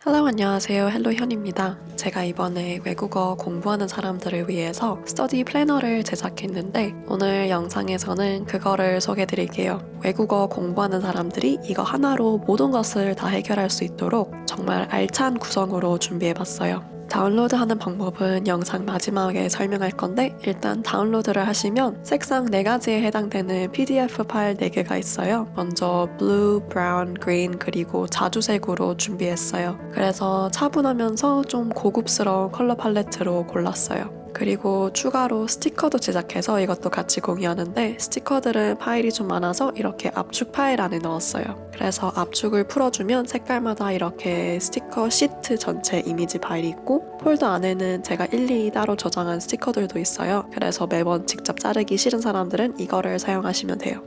Hello, 안녕하세요. 헬로현입니다. 제가 이번에 외국어 공부하는 사람들을 위해서 스터디 플래너를 제작했는데 오늘 영상에서는 그거를 소개해드릴게요. 외국어 공부하는 사람들이 이거 하나로 모든 것을 다 해결할 수 있도록 정말 알찬 구성으로 준비해봤어요. 다운로드하는 방법은 영상 마지막에 설명할 건데 일단 다운로드를 하시면 색상 4가지에 해당되는 PDF 파일 4개가 있어요. 먼저 blue, brown, green 그리고 자주색으로 준비했어요. 그래서 차분하면서 좀 고급스러운 컬러 팔레트로 골랐어요. 그리고 추가로 스티커도 제작해서 이것도 같이 공유하는데 스티커들은 파일이 좀 많아서 이렇게 압축 파일 안에 넣었어요. 그래서 압축을 풀어주면 색깔마다 이렇게 스티커 시트 전체 이미지 파일이 있고 폴더 안에는 제가 일일이 따로 저장한 스티커들도 있어요. 그래서 매번 직접 자르기 싫은 사람들은 이거를 사용하시면 돼요.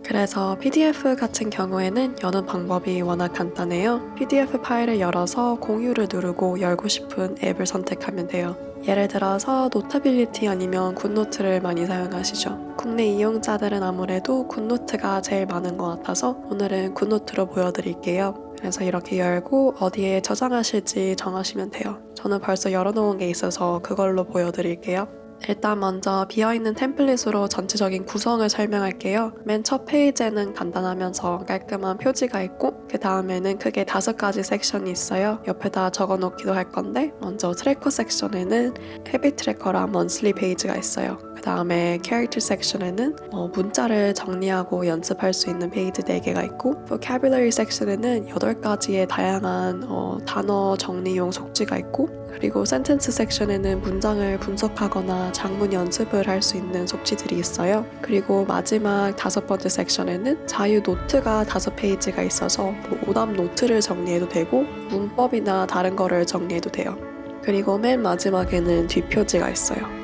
그래서 PDF 같은 경우에는 여는 방법이 워낙 간단해요. PDF 파일을 열어서 공유를 누르고 열고 싶은 앱을 선택하면 돼요. 예를 들어서 노트빌리티 아니면 굿노트를 많이 사용하시죠. 국내 이용자들은 아무래도 굿노트가 제일 많은 것 같아서 오늘은 굿노트로 보여드릴게요. 그래서 이렇게 열고 어디에 저장하실지 정하시면 돼요. 저는 벌써 열어놓은 게 있어서 그걸로 보여드릴게요. 일단 먼저 비어있는 템플릿으로 전체적인 구성을 설명할게요. 맨 첫 페이지에는 간단하면서 깔끔한 표지가 있고 그 다음에는 크게 5가지 섹션이 있어요. 옆에다 적어놓기도 할 건데 먼저 트래커 섹션에는 헤비 트래커랑 먼슬리 페이지가 있어요. 그 다음에 캐릭터 섹션에는 문자를 정리하고 연습할 수 있는 페이지 4개가 있고 vocabulary 섹션에는 8가지의 다양한 단어 정리용 속지가 있고 그리고 센텐스 섹션에는 문장을 분석하거나 장문 연습을 할 수 있는 속지들이 있어요. 그리고 마지막 5번째 섹션에는 자유 노트가 5페이지가 있어서 오답 노트를 정리해도 되고 문법이나 다른 거를 정리해도 돼요. 그리고 맨 마지막에는 뒷표지가 있어요.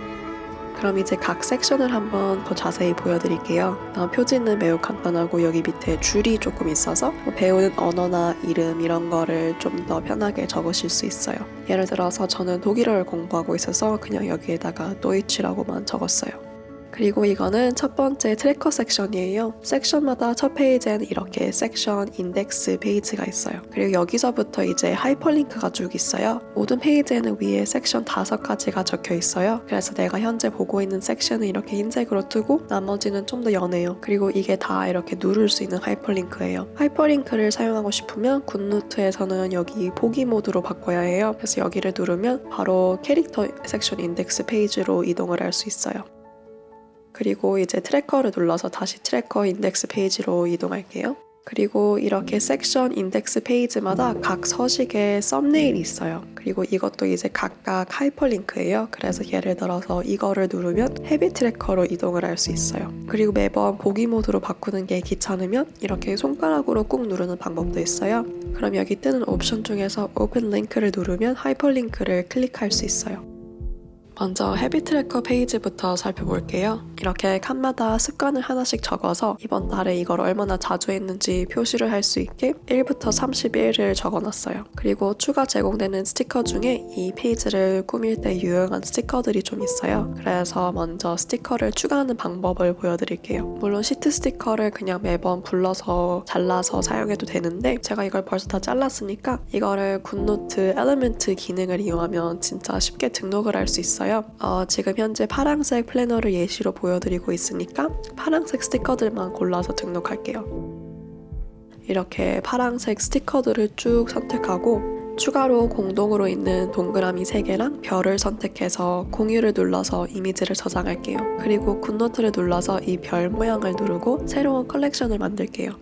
그럼 이제 각 섹션을 한번 더 자세히 보여드릴게요. 표지는 매우 간단하고 여기 밑에 줄이 조금 있어서 배우는 언어나 이름 이런 거를 좀 더 편하게 적으실 수 있어요. 예를 들어서 저는 독일어를 공부하고 있어서 그냥 여기에다가 도이치라고만 적었어요. 그리고 이거는 첫 번째 트래커 섹션이에요. 섹션마다 첫 페이지에는 이렇게 섹션 인덱스 페이지가 있어요. 그리고 여기서부터 이제 하이퍼링크가 쭉 있어요. 모든 페이지에는 위에 섹션 5가지가 적혀 있어요. 그래서 내가 현재 보고 있는 섹션은 이렇게 흰색으로 뜨고 나머지는 좀 더 연해요. 그리고 이게 다 이렇게 누를 수 있는 하이퍼링크예요. 하이퍼링크를 사용하고 싶으면 굿노트에서는 여기 보기 모드로 바꿔야 해요. 그래서 여기를 누르면 바로 캐릭터 섹션 인덱스 페이지로 이동을 할 수 있어요. 그리고 이제 트래커를 눌러서 다시 트래커 인덱스 페이지로 이동할게요. 그리고 이렇게 섹션 인덱스 페이지마다 각 서식에 썸네일이 있어요. 그리고 이것도 이제 각각 하이퍼링크예요. 그래서 예를 들어서 이거를 누르면 헤비 트래커로 이동을 할 수 있어요. 그리고 매번 보기 모드로 바꾸는 게 귀찮으면 이렇게 손가락으로 꾹 누르는 방법도 있어요. 그럼 여기 뜨는 옵션 중에서 오픈 링크를 누르면 하이퍼링크를 클릭할 수 있어요. 먼저 헤비 트래커 페이지부터 살펴볼게요. 이렇게 칸마다 습관을 하나씩 적어서 이번 달에 이걸 얼마나 자주 했는지 표시를 할 수 있게 1부터 31을 적어놨어요. 그리고 추가 제공되는 스티커 중에 이 페이지를 꾸밀 때 유용한 스티커들이 좀 있어요. 그래서 먼저 스티커를 추가하는 방법을 보여드릴게요. 물론 시트 스티커를 그냥 매번 불러서 잘라서 사용해도 되는데 제가 이걸 벌써 다 잘랐으니까 이거를 굿노트 엘리멘트 기능을 이용하면 진짜 쉽게 등록을 할 수 있어요. 지금 현재 파란색 플래너를 예시로 보여드리고 있으니까 파란색 스티커들만 골라서 등록할게요. 이렇게 파란색 스티커들을 쭉 선택하고 추가로 공동으로 있는 동그라미 3개랑 별을 선택해서 공유를 눌러서 이미지를 저장할게요. 그리고 굿노트를 눌러서 이 별 모양을 누르고 새로운 컬렉션을 만들게요.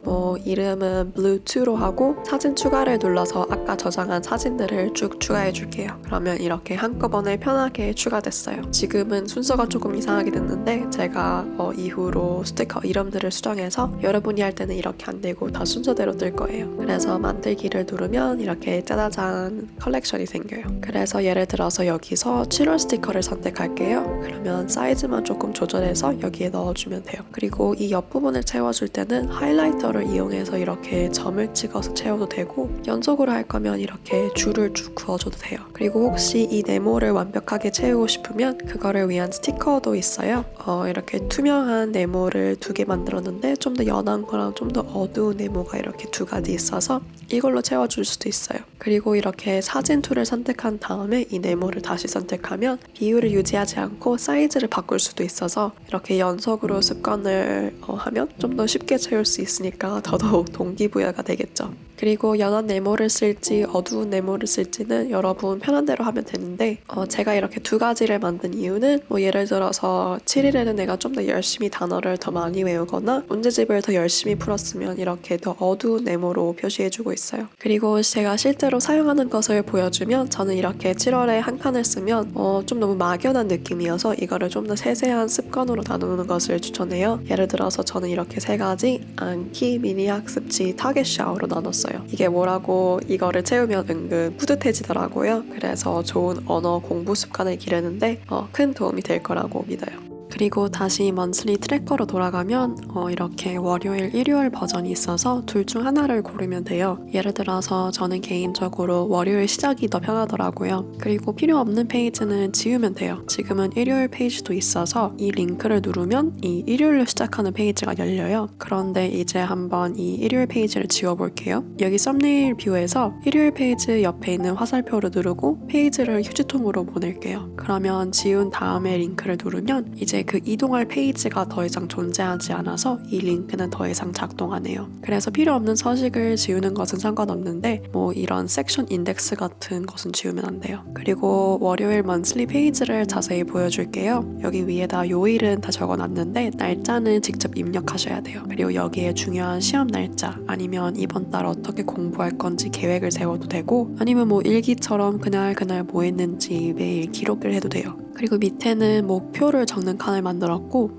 이름은 blue2로 하고 사진 추가를 눌러서 아까 저장한 사진들을 쭉 추가해 줄게요. 그러면 이렇게 한꺼번에 편하게 추가됐어요. 지금은 순서가 조금 이상하게 됐는데 제가 이후로 스티커 이름들을 수정해서 여러분이 할 때는 이렇게 안 되고 다 순서대로 뜰 거예요. 그래서 만들기를 누르면 이렇게 짜자잔 약간 컬렉션이 생겨요. 그래서 예를 들어서 여기서 7월 스티커를 선택할게요. 그러면 사이즈만 조금 조절해서 여기에 넣어주면 돼요. 그리고 이 옆부분을 채워줄 때는 하이라이터를 이용해서 이렇게 점을 찍어서 채워도 되고, 연속으로 할 거면 이렇게 줄을 쭉 그어줘도 돼요. 그리고 혹시 이 네모를 완벽하게 채우고 싶으면 그거를 위한 스티커도 있어요. 이렇게 투명한 네모를 2개 만들었는데 좀 더 연한 거랑 좀 더 어두운 네모가 이렇게 2가지 있어서 이걸로 채워줄 수도 있어요. 그리고 이렇게 사진 툴을 선택한 다음에 이 네모를 다시 선택하면 비율을 유지하지 않고 사이즈를 바꿀 수도 있어서 이렇게 연속으로 습관을 하면 좀 더 쉽게 채울 수 있으니까 더더욱 동기부여가 되겠죠. 그리고 연한 네모를 쓸지 어두운 네모를 쓸지는 여러분 편한 대로 하면 되는데, 제가 이렇게 2가지를 만든 이유는 예를 들어서 7일에는 내가 좀 더 열심히 단어를 더 많이 외우거나 문제집을 더 열심히 풀었으면 이렇게 더 어두운 네모로 표시해주고 있어요. 그리고 제가 실제로 사용하는 것을 보여주면 저는 이렇게 7월에 한 칸을 쓰면 좀 너무 막연한 느낌이어서 이거를 좀 더 세세한 습관으로 나누는 것을 추천해요. 예를 들어서 저는 이렇게 3가지 암기, 미니 학습지, 타겟 샤워로 나눴어요. 이게 뭐라고 이거를 채우면 은근 뿌듯해지더라고요. 그래서 좋은 언어 공부 습관을 기르는데 큰 도움이 될 거라고 믿어요. 그리고 다시 먼슬리 트래커로 돌아가면 이렇게 월요일, 일요일 버전이 있어서 둘 중 하나를 고르면 돼요. 예를 들어서 저는 개인적으로 월요일 시작이 더 편하더라고요. 그리고 필요 없는 페이지는 지우면 돼요. 지금은 일요일 페이지도 있어서 이 링크를 누르면 이 일요일로 시작하는 페이지가 열려요. 그런데 이제 한번 이 일요일 페이지를 지워볼게요. 여기 썸네일 뷰에서 일요일 페이지 옆에 있는 화살표를 누르고 페이지를 휴지통으로 보낼게요. 그러면 지운 다음에 링크를 누르면 이제 그 이동할 페이지가 더 이상 존재하지 않아서 이 링크는 더 이상 작동 안 해요. 그래서 필요 없는 서식을 지우는 것은 상관없는데 이런 섹션 인덱스 같은 것은 지우면 안 돼요. 그리고 월요일 먼슬리 페이지를 자세히 보여줄게요. 여기 위에다 요일은 다 적어놨는데 날짜는 직접 입력하셔야 돼요. 그리고 여기에 중요한 시험 날짜 아니면 이번 달 어떻게 공부할 건지 계획을 세워도 되고, 아니면 일기처럼 그날 뭐 했는지 매일 기록을 해도 돼요. 그리고 밑에는 목표를 적는 칸을 만들었고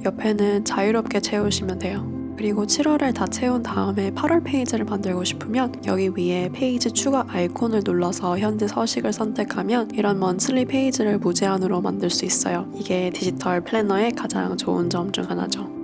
옆에는 자유롭게 채우시면 돼요. 그리고 7월을 다 채운 다음에 8월 페이지를 만들고 싶으면 여기 위에 페이지 추가 아이콘을 눌러서 현재 서식을 선택하면 이런 먼슬리 페이지를 무제한으로 만들 수 있어요. 이게 디지털 플래너의 가장 좋은 점 중 하나죠.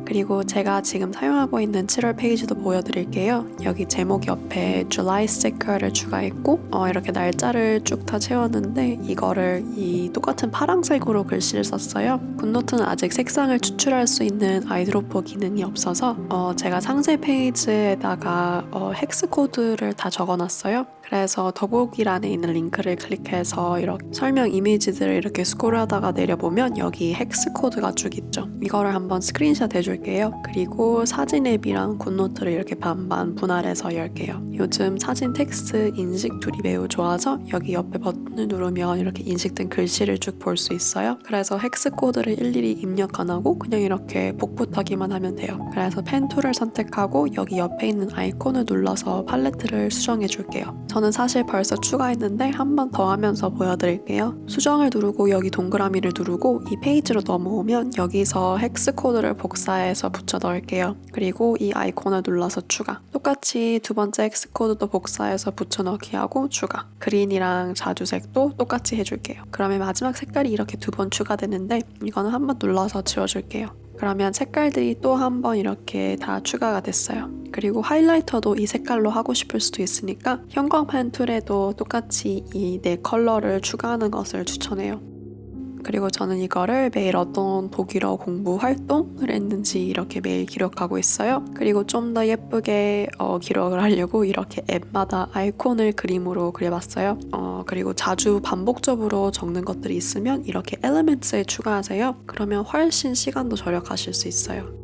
그리고 제가 지금 사용하고 있는 7월 페이지도 보여드릴게요. 여기 제목 옆에 July sticker를 추가했고 이렇게 날짜를 쭉 다 채웠는데 이거를 이 똑같은 파란색으로 글씨를 썼어요. 굿노트는 아직 색상을 추출할 수 있는 아이드로퍼 기능이 없어서 제가 상세 페이지에다가 헥스 코드를 다 적어놨어요. 그래서 더보기란에 있는 링크를 클릭해서 이렇게 설명 이미지들을 이렇게 스크롤하다가 내려보면 여기 헥스 코드가 쭉 있죠. 이거를 한번 스크린샷 해줄게요. 그리고 사진 앱이랑 굿노트를 이렇게 반반 분할해서 열게요. 요즘 사진 텍스트 인식 툴이 매우 좋아서 여기 옆에 버튼을 누르면 이렇게 인식된 글씨를 쭉 볼 수 있어요. 그래서 헥스 코드를 일일이 입력 안 하고 그냥 이렇게 복붙하기만 하면 돼요. 그래서 펜 툴을 선택하고 여기 옆에 있는 아이콘을 눌러서 팔레트를 수정해 줄게요. 저는 사실 벌써 추가했는데 한 번 더 하면서 보여드릴게요. 수정을 누르고 여기 동그라미를 누르고 이 페이지로 넘어오면 여기서 헥스 코드를 복사해서 붙여 넣을게요. 그리고 이 아이콘을 눌러서 추가. 똑같이 두 번째 헥스 코드도 복사해서 붙여 넣기 하고 추가. 그린이랑 자주색도 똑같이 해줄게요. 그러면 마지막 색깔이 이렇게 2번 추가되는데 이거는 한 번 눌러서 지워줄게요. 그러면 색깔들이 또 한 번 이렇게 다 추가가 됐어요. 그리고 하이라이터도 이 색깔로 하고 싶을 수도 있으니까 형광펜 툴에도 똑같이 이 네 컬러를 추가하는 것을 추천해요. 그리고 저는 이거를 매일 어떤 독일어 공부 활동을 했는지 이렇게 매일 기록하고 있어요. 그리고 좀 더 예쁘게 기록을 하려고 이렇게 앱마다 아이콘을 그림으로 그려봤어요. 그리고 자주 반복적으로 적는 것들이 있으면 이렇게 엘리멘트에 추가하세요. 그러면 훨씬 시간도 절약하실 수 있어요.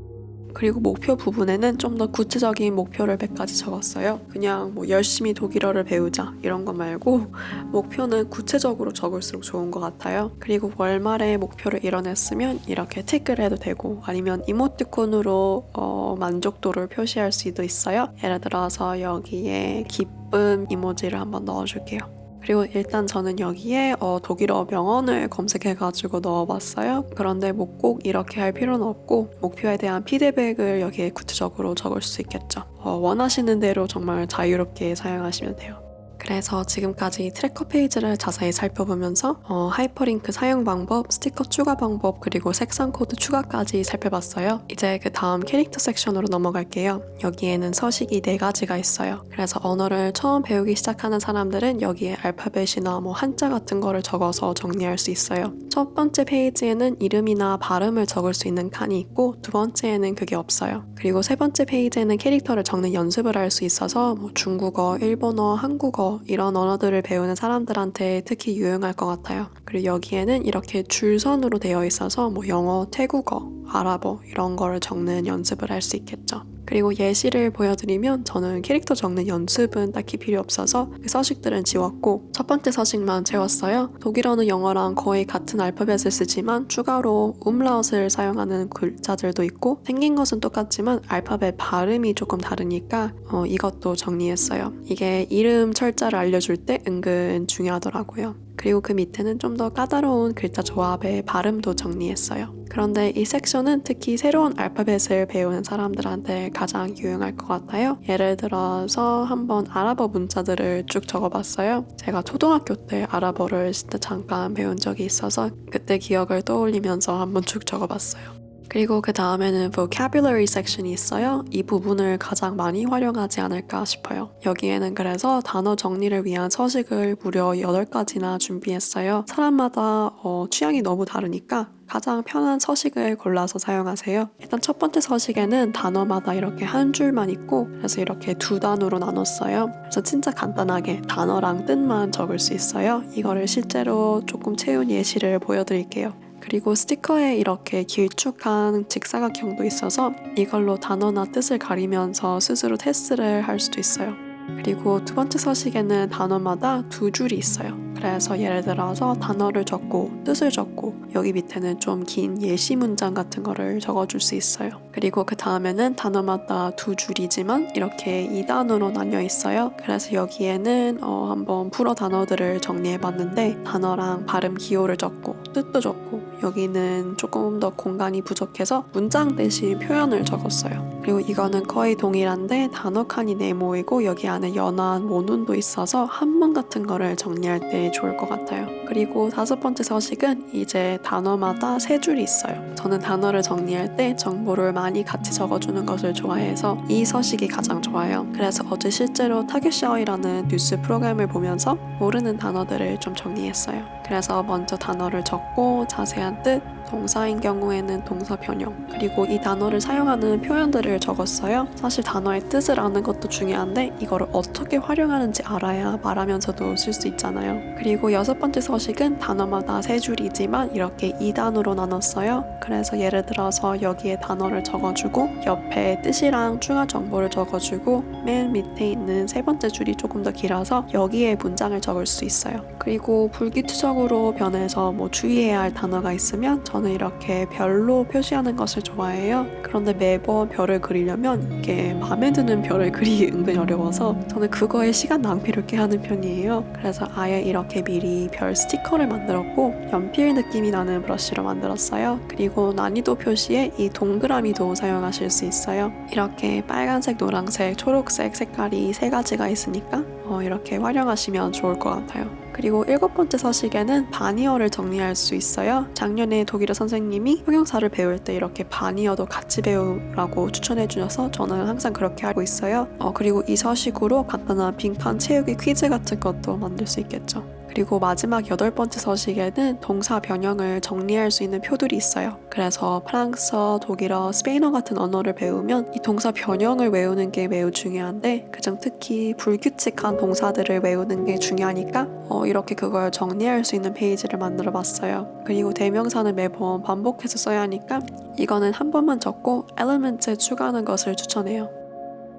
그리고 목표 부분에는 좀 더 구체적인 목표를 몇 가지 적었어요. 그냥 열심히 독일어를 배우자 이런 거 말고 목표는 구체적으로 적을수록 좋은 것 같아요. 그리고 월말에 목표를 이뤄냈으면 이렇게 티크를 해도 되고 아니면 이모티콘으로 만족도를 표시할 수도 있어요. 예를 들어서 여기에 기쁨 이모지를 한번 넣어줄게요. 그리고 일단 저는 여기에 독일어 명언을 검색해가지고 넣어봤어요. 그런데 꼭 이렇게 할 필요는 없고 목표에 대한 피드백을 여기에 구체적으로 적을 수 있겠죠. 원하시는 대로 정말 자유롭게 사용하시면 돼요. 그래서 지금까지 트래커 페이지를 자세히 살펴보면서 하이퍼링크 사용 방법, 스티커 추가 방법, 그리고 색상 코드 추가까지 살펴봤어요. 이제 그 다음 캐릭터 섹션으로 넘어갈게요. 여기에는 서식이 4가지가 있어요. 그래서 언어를 처음 배우기 시작하는 사람들은 여기에 알파벳이나 뭐 한자 같은 거를 적어서 정리할 수 있어요. 첫 번째 페이지에는 이름이나 발음을 적을 수 있는 칸이 있고 두 번째에는 그게 없어요. 그리고 세 번째 페이지에는 캐릭터를 적는 연습을 할 수 있어서 뭐 중국어, 일본어, 한국어 이런 언어들을 배우는 사람들한테 특히 유용할 것 같아요. 그리고 여기에는 이렇게 줄선으로 되어 있어서 뭐 영어, 태국어, 아랍어 이런 거를 적는 연습을 할 수 있겠죠. 그리고 예시를 보여드리면 저는 캐릭터 적는 연습은 딱히 필요 없어서 그 서식들은 지웠고 첫 번째 서식만 채웠어요. 독일어는 영어랑 거의 같은 알파벳을 쓰지만 추가로 umlaut을 사용하는 글자들도 있고 생긴 것은 똑같지만 알파벳 발음이 조금 다르니까 이것도 정리했어요. 이게 이름 철자를 알려줄 때 은근 중요하더라고요. 그리고 그 밑에는 좀 더 까다로운 글자 조합의 발음도 정리했어요. 그런데 이 섹션은 특히 새로운 알파벳을 배우는 사람들한테 가장 유용할 것 같아요. 예를 들어서 한번 아랍어 문자들을 쭉 적어봤어요. 제가 초등학교 때 아랍어를 진짜 잠깐 배운 적이 있어서 그때 기억을 떠올리면서 한번 쭉 적어봤어요. 그리고 그 다음에는 vocabulary 섹션이 있어요. 이 부분을 가장 많이 활용하지 않을까 싶어요. 여기에는 그래서 단어 정리를 위한 서식을 무려 8가지나 준비했어요. 사람마다 취향이 너무 다르니까 가장 편한 서식을 골라서 사용하세요. 일단 첫 번째 서식에는 단어마다 이렇게 한 줄만 있고 그래서 이렇게 2단으로 나눴어요. 그래서 진짜 간단하게 단어랑 뜻만 적을 수 있어요. 이거를 실제로 조금 채운 예시를 보여드릴게요. 그리고 스티커에 이렇게 길쭉한 직사각형도 있어서 이걸로 단어나 뜻을 가리면서 스스로 테스트를 할 수도 있어요. 그리고 두 번째 서식에는 단어마다 2줄이 있어요. 그래서 예를 들어서 단어를 적고 뜻을 적고 여기 밑에는 좀 긴 예시 문장 같은 거를 적어줄 수 있어요. 그리고 그 다음에는 단어마다 2줄이지만 이렇게 2단으로 나뉘어 있어요. 그래서 여기에는 한번 불어 단어들을 정리해봤는데 단어랑 발음 기호를 적고 뜻도 적고 여기는 조금 더 공간이 부족해서 문장 대신 표현을 적었어요. 그리고 이거는 거의 동일한데 단어 칸이 네모이고 여기 안에 연한 모눈도 있어서 한문 같은 거를 정리할 때 좋을 것 같아요. 그리고 5번째 서식은 이제 단어마다 3줄이 있어요. 저는 단어를 정리할 때 정보를 많이 같이 적어주는 것을 좋아해서 이 서식이 가장 좋아요. 그래서 어제 실제로 타겟샤워이라는 뉴스 프로그램을 보면서 모르는 단어들을 좀 정리했어요. 그래서 먼저 단어를 적고 자세한 뜻, 동사인 경우에는 동사 변형, 그리고 이 단어를 사용하는 표현들을 적었어요. 사실 단어의 뜻을 아는 것도 중요한데 이거를 어떻게 활용하는지 알아야 말하면서도 쓸 수 있잖아요. 그리고 6번째 서식은 단어마다 3줄이지만 이렇게 2단으로 나눴어요. 그래서 예를 들어서 여기에 단어를 적어주고 옆에 뜻이랑 추가 정보를 적어주고 맨 밑에 있는 3번째 줄이 조금 더 길어서 여기에 문장을 적을 수 있어요. 그리고 불규칙적으로 변해서 뭐 주의해야 할 단어가 있으면 저는 이렇게 별로 표시하는 것을 좋아해요. 그런데 매번 별을 그리려면 이게 마음에 드는 별을 그리기 은근 어려워서 저는 그거에 시간 낭비를 꽤 하는 편이에요. 그래서 아예 이렇게 미리 별 스티커를 만들었고 연필 느낌이 나는 브러쉬로 만들었어요. 그리고 난이도 표시에 이 동그라미도 사용하실 수 있어요. 이렇게 빨간색, 노란색, 초록색 색깔이 3가지가 있으니까 이렇게 활용하시면 좋을 것 같아요. 그리고 7번째 서식에는 바니어를 정리할 수 있어요. 작년에 독일어 선생님이 형용사를 배울 때 이렇게 바니어도 같이 배우라고 추천해 주셔서 저는 항상 그렇게 하고 있어요. 그리고 이 서식으로 간단한 빙판 채우기 퀴즈 같은 것도 만들 수 있겠죠. 그리고 마지막 8번째 서식에는 동사 변형을 정리할 수 있는 표들이 있어요. 그래서 프랑스어, 독일어, 스페인어 같은 언어를 배우면 이 동사 변형을 외우는 게 매우 중요한데 그중 특히 불규칙한 동사들을 외우는 게 중요하니까 이렇게 그걸 정리할 수 있는 페이지를 만들어 봤어요. 그리고 대명사는 매번 반복해서 써야 하니까 이거는 한 번만 적고 엘리멘트에 추가하는 것을 추천해요.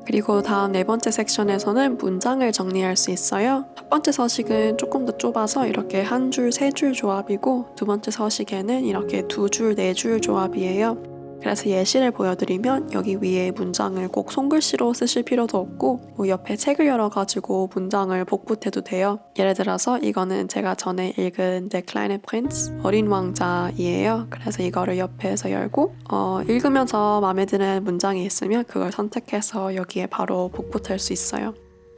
그리고 다음 4번째 섹션에서는 문장을 정리할 수 있어요. 첫 번째 서식은 조금 더 좁아서 이렇게 한 줄, 3줄 조합이고 두 번째 서식에는 이렇게 2줄, 4줄 조합이에요. 그래서 예시를 보여드리면 여기 위에 문장을 꼭 손글씨로 쓰실 필요도 없고 뭐 옆에 책을 열어가지고 문장을 복붙해도 돼요. 예를 들어서 이거는 제가 전에 읽은 The Kleine Prince, 어린 왕자이에요. 그래서 이거를 옆에서 열고 읽으면서 마음에 드는 문장이 있으면 그걸 선택해서 여기에 바로 복붙할 수 있어요.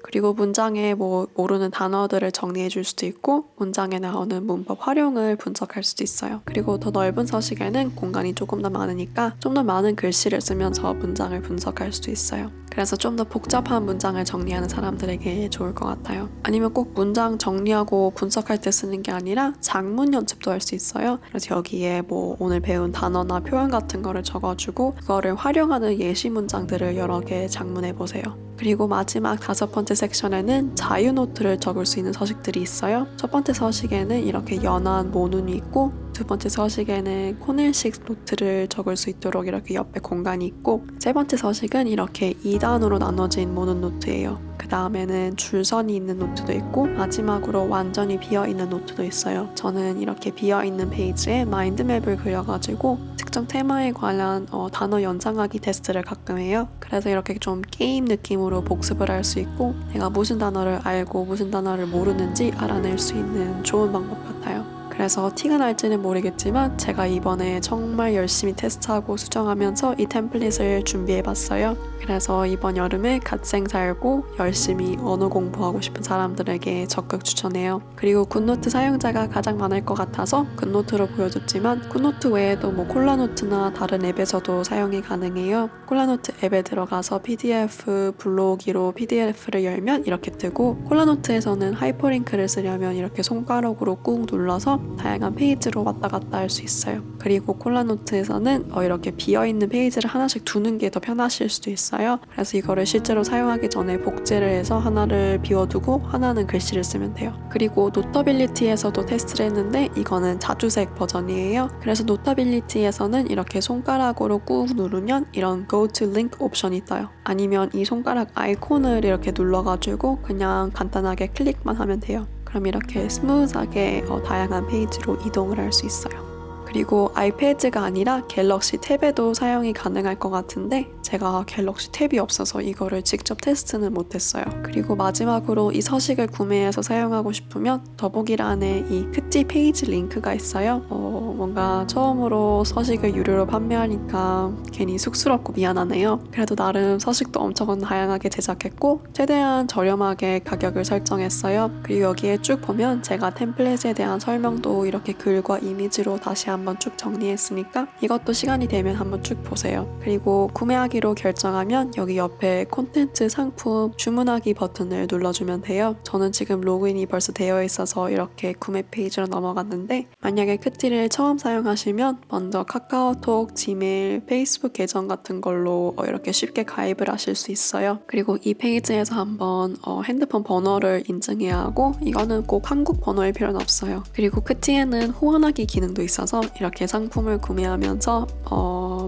그리고 문장에 뭐 모르는 단어들을 정리해 줄 수도 있고 문장에 나오는 문법 활용을 분석할 수도 있어요. 그리고 더 넓은 서식에는 공간이 조금 더 많으니까 좀 더 많은 글씨를 쓰면서 문장을 분석할 수도 있어요. 그래서 좀 더 복잡한 문장을 정리하는 사람들에게 좋을 것 같아요. 아니면 꼭 문장 정리하고 분석할 때 쓰는 게 아니라 작문 연습도 할 수 있어요. 그래서 여기에 뭐 오늘 배운 단어나 표현 같은 거를 적어주고 그거를 활용하는 예시 문장들을 여러 개 작문해 보세요. 그리고 마지막 5번째 섹션에는 자유 노트를 적을 수 있는 서식들이 있어요. 첫 번째 서식에는 이렇게 연한 모눈이 있고 두 번째 서식에는 코넬식 노트를 적을 수 있도록 이렇게 옆에 공간이 있고 세 번째 서식은 이렇게 2단으로 나눠진 모눈 노트예요. 그 다음에는 줄선이 있는 노트도 있고 마지막으로 완전히 비어있는 노트도 있어요. 저는 이렇게 비어있는 페이지에 마인드맵을 그려가지고 특정 테마에 관한 단어 연상하기 테스트를 가끔 해요. 그래서 이렇게 좀 게임 느낌으로 복습을 할 수 있고 내가 무슨 단어를 알고 무슨 단어를 모르는지 알아낼 수 있는 좋은 방법 같아요. 그래서 티가 날지는 모르겠지만 제가 이번에 정말 열심히 테스트하고 수정하면서 이 템플릿을 준비해봤어요. 그래서 이번 여름에 갓생 살고 열심히 언어 공부하고 싶은 사람들에게 적극 추천해요. 그리고 굿노트 사용자가 가장 많을 것 같아서 굿노트로 보여줬지만 굿노트 외에도 뭐 콜라노트나 다른 앱에서도 사용이 가능해요. 콜라노트 앱에 들어가서 PDF 불러오기로 PDF를 열면 이렇게 뜨고 콜라노트에서는 하이퍼링크를 쓰려면 이렇게 손가락으로 꾹 눌러서 다양한 페이지로 왔다 갔다 할 수 있어요. 그리고 콜라노트에서는 이렇게 비어있는 페이지를 하나씩 두는 게 더 편하실 수도 있어요. 그래서 이거를 실제로 사용하기 전에 복제를 해서 하나를 비워두고 하나는 글씨를 쓰면 돼요. 그리고 노터빌리티에서도 테스트를 했는데 이거는 자주색 버전이에요. 그래서 노터빌리티에서는 이렇게 손가락으로 꾹 누르면 이런 Go to Link 옵션이 떠요. 아니면 이 손가락 아이콘을 이렇게 눌러가지고 그냥 간단하게 클릭만 하면 돼요. 그럼 이렇게 스무스하게 다양한 페이지로 이동을 할 수 있어요. 그리고 아이패드가 아니라 갤럭시 탭에도 사용이 가능할 것 같은데 제가 갤럭시 탭이 없어서 이거를 직접 테스트는 못했어요. 그리고 마지막으로 이 서식을 구매해서 사용하고 싶으면 더보기란에 이 크티 페이지 링크가 있어요. 뭔가 처음으로 서식을 유료로 판매하니까 괜히 쑥스럽고 미안하네요. 그래도 나름 서식도 엄청 다양하게 제작했고 최대한 저렴하게 가격을 설정했어요. 그리고 여기에 쭉 보면 제가 템플릿에 대한 설명도 이렇게 글과 이미지로 다시 한번 쭉 정리했으니까 이것도 시간이 되면 한번 쭉 보세요. 그리고 구매하기로 결정하면 여기 옆에 콘텐츠 상품 주문하기 버튼을 눌러주면 돼요. 저는 지금 로그인이 벌써 되어 있어서 이렇게 구매 페이지로 넘어갔는데 만약에 크티를 처음 사용하시면 먼저 카카오톡, 지메일, 페이스북 계정 같은 걸로 이렇게 쉽게 가입을 하실 수 있어요. 그리고 이 페이지에서 한번 핸드폰 번호를 인증해야 하고 이거는 꼭 한국 번호일 필요는 없어요. 그리고 크티에는 후원하기 기능도 있어서 이렇게 상품을 구매하면서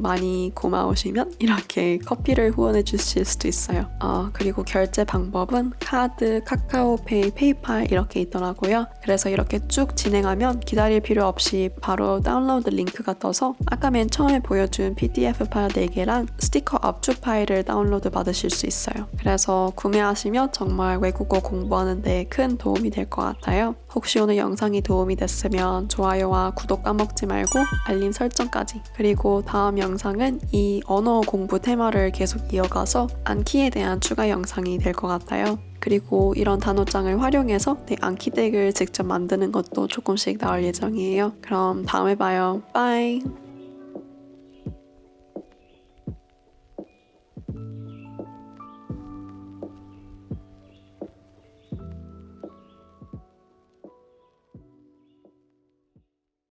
많이 고마우시면 이렇게 커피를 후원해 주실 수도 있어요. 그리고 결제 방법은 카드, 카카오페이, 페이팔 이렇게 있더라고요. 그래서 이렇게 쭉 진행하면 기다릴 필요 없이 바로 다운로드 링크가 떠서 아까 맨 처음에 보여준 PDF 파일 4개랑 스티커 압축 파일을 다운로드 받으실 수 있어요. 그래서 구매하시면 정말 외국어 공부하는 데 큰 도움이 될 것 같아요. 혹시 오늘 영상이 도움이 됐으면 좋아요와 구독 까먹지 말고 알림 설정까지. 그리고 다음 영상은 이 언어 공부 테마를 계속 이어가서 안키에 대한 추가 영상이 될 것 같아요. 그리고 이런 단어장을 활용해서 내 안키 덱을 직접 만드는 것도 조금씩 나올 예정이에요. 그럼 다음에 봐요. 빠이!